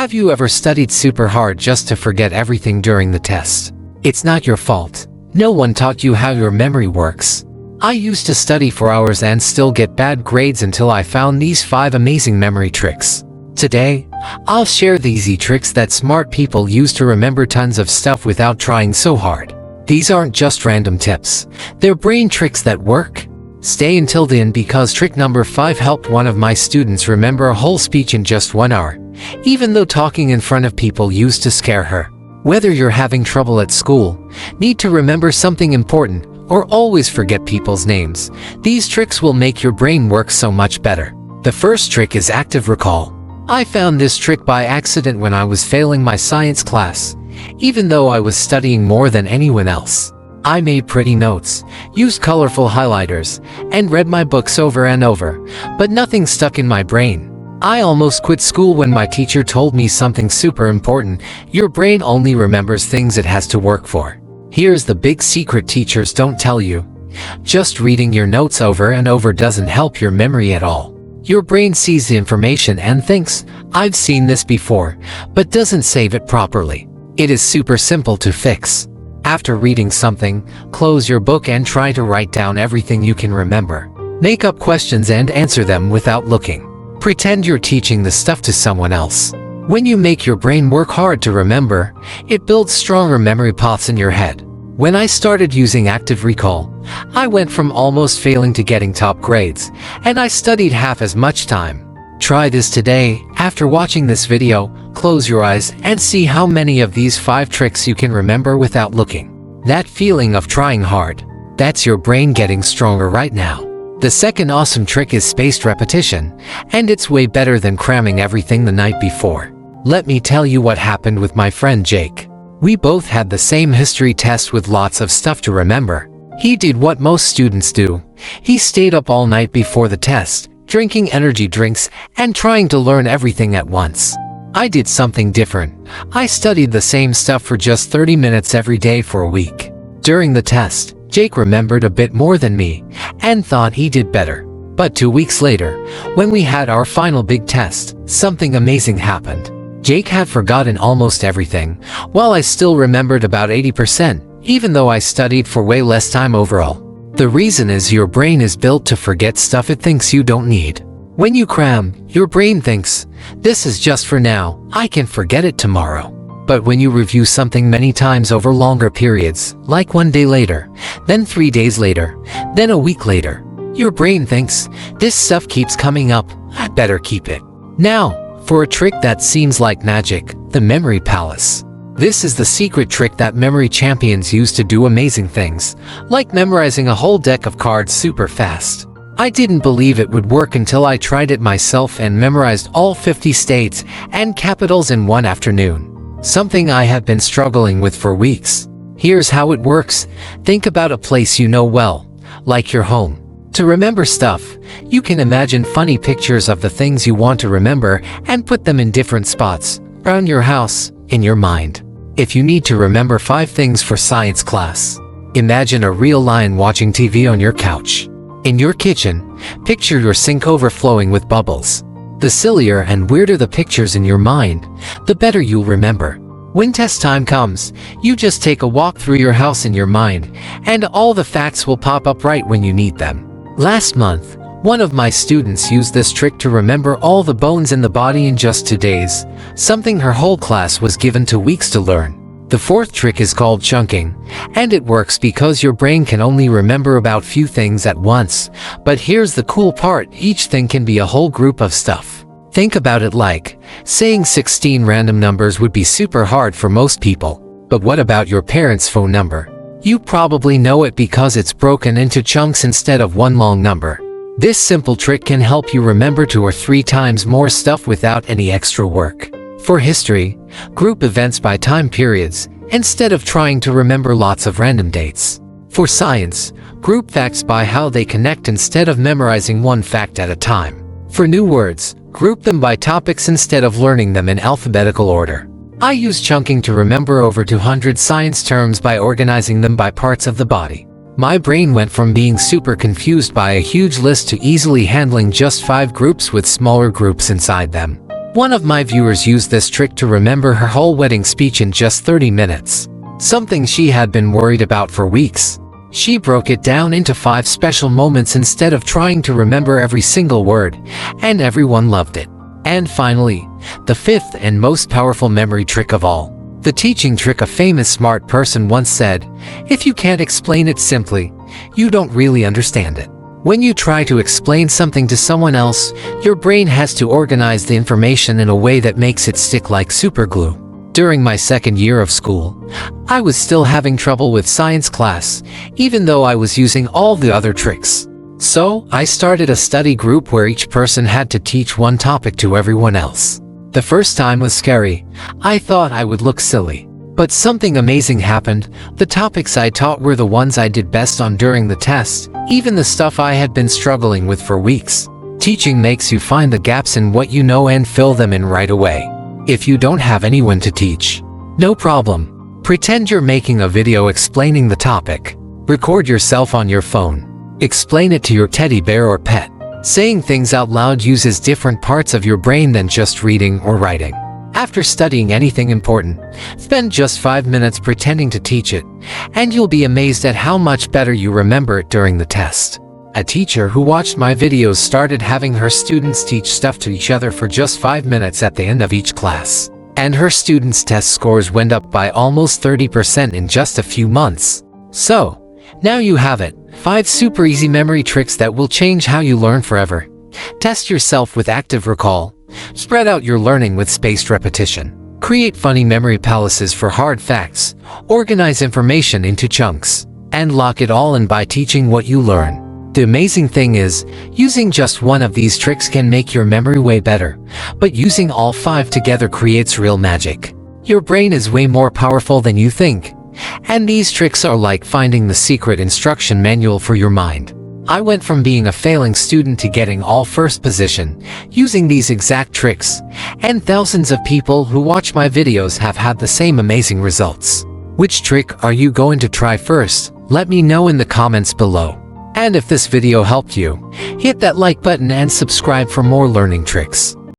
Have you ever studied super hard just to forget everything during the test? It's not your fault. No one taught you how your memory works. I used to study for hours and still get bad grades until I found these 5 amazing memory tricks. Today, I'll share the easy tricks that smart people use to remember tons of stuff without trying so hard. These aren't just random tips. They're brain tricks that work. Stay until the end because trick number 5 helped one of my students remember a whole speech in just 1 hour, even though talking in front of people used to scare her. Whether you're having trouble at school, need to remember something important, or always forget people's names, these tricks will make your brain work so much better. The first trick is active recall. I found this trick by accident when I was failing my science class, even though I was studying more than anyone else. I made pretty notes, used colorful highlighters, and read my books over and over, but nothing stuck in my brain. I almost quit school when my teacher told me something super important: your brain only remembers things it has to work for. Here's the big secret teachers don't tell you. Just reading your notes over and over doesn't help your memory at all. Your brain sees the information and thinks, "I've seen this before," but doesn't save it properly. It is super simple to fix. After reading something, close your book and try to write down everything you can remember. Make up questions and answer them without looking. Pretend you're teaching the stuff to someone else. When you make your brain work hard to remember, it builds stronger memory paths in your head. When I started using active recall, I went from almost failing to getting top grades, and I studied half as much time. Try this today. After watching this video, close your eyes and see how many of these 5 tricks you can remember without looking. That feeling of trying hard, that's your brain getting stronger right now. The second awesome trick is spaced repetition, and it's way better than cramming everything the night before. Let me tell you what happened with my friend Jake. We both had the same history test with lots of stuff to remember. He did what most students do. He stayed up all night before the test, drinking energy drinks and trying to learn everything at once. I did something different. I studied the same stuff for just 30 minutes every day for a week. During the test, Jake remembered a bit more than me and thought he did better. But 2 weeks later, when we had our final big test, something amazing happened. Jake had forgotten almost everything, while I still remembered about 80%, even though I studied for way less time overall. The reason is your brain is built to forget stuff it thinks you don't need. When you cram, your brain thinks, "This is just for now, I can forget it tomorrow." But when you review something many times over longer periods, like 1 day later, then 3 days later, then a week later, your brain thinks, "This stuff keeps coming up, I better keep it." Now, for a trick that seems like magic, the memory palace. This is the secret trick that memory champions use to do amazing things, like memorizing a whole deck of cards super fast. I didn't believe it would work until I tried it myself and memorized all 50 states and capitals in 1 afternoon. Something I had been struggling with for weeks. Here's how it works. Think about a place you know well, like your home. To remember stuff, you can imagine funny pictures of the things you want to remember and put them in different spots around your house, in your mind. If you need to remember 5 things for science class, imagine a real lion watching TV on your couch. In your kitchen, picture your sink overflowing with bubbles. The sillier and weirder the pictures in your mind, the better you'll remember. When test time comes, you just take a walk through your house in your mind, and all the facts will pop up right when you need them. Last month, one of my students used this trick to remember all the bones in the body in just 2 days, something her whole class was given 2 weeks to learn. The fourth trick is called chunking, and it works because your brain can only remember about few things at once. But here's the cool part, each thing can be a whole group of stuff. Think about it like, saying 16 random numbers would be super hard for most people. But what about your parents' phone number? You probably know it because it's broken into chunks instead of one long number. This simple trick can help you remember 2 or 3 times more stuff without any extra work. For history, group events by time periods, instead of trying to remember lots of random dates. For science, group facts by how they connect instead of memorizing one fact at a time. For new words, group them by topics instead of learning them in alphabetical order. I use chunking to remember over 200 science terms by organizing them by parts of the body. My brain went from being super confused by a huge list to easily handling just 5 groups with smaller groups inside them. One of my viewers used this trick to remember her whole wedding speech in just 30 minutes. Something she had been worried about for weeks. She broke it down into 5 special moments instead of trying to remember every single word, and everyone loved it. And finally, the 5th and most powerful memory trick of all. The teaching trick. A famous smart person once said, "If you can't explain it simply, you don't really understand it." When you try to explain something to someone else, your brain has to organize the information in a way that makes it stick like superglue. During my second year of school, I was still having trouble with science class, even though I was using all the other tricks. So, I started a study group where each person had to teach one topic to everyone else. The first time was scary. I thought I would look silly. But something amazing happened. The topics I taught were the ones I did best on during the test, even the stuff I had been struggling with for weeks. Teaching makes you find the gaps in what you know and fill them in right away. If you don't have anyone to teach, no problem. Pretend you're making a video explaining the topic. Record yourself on your phone. Explain it to your teddy bear or pet. Saying things out loud uses different parts of your brain than just reading or writing. After studying anything important, spend just 5 minutes pretending to teach it, and you'll be amazed at how much better you remember it during the test. A teacher who watched my videos started having her students teach stuff to each other for just 5 minutes at the end of each class. And her students' test scores went up by almost 30% in just a few months. So, now you have it. 5 super easy memory tricks that will change how you learn forever. Test yourself with active recall. Spread out your learning with spaced repetition. Create funny memory palaces for hard facts. Organize information into chunks. And lock it all in by teaching what you learn. The amazing thing is, using just one of these tricks can make your memory way better, but using all 5 together creates real magic. Your brain is way more powerful than you think. And these tricks are like finding the secret instruction manual for your mind. I went from being a failing student to getting all first position, using these exact tricks, and thousands of people who watch my videos have had the same amazing results. Which trick are you going to try first? Let me know in the comments below. And if this video helped you, hit that like button and subscribe for more learning tricks.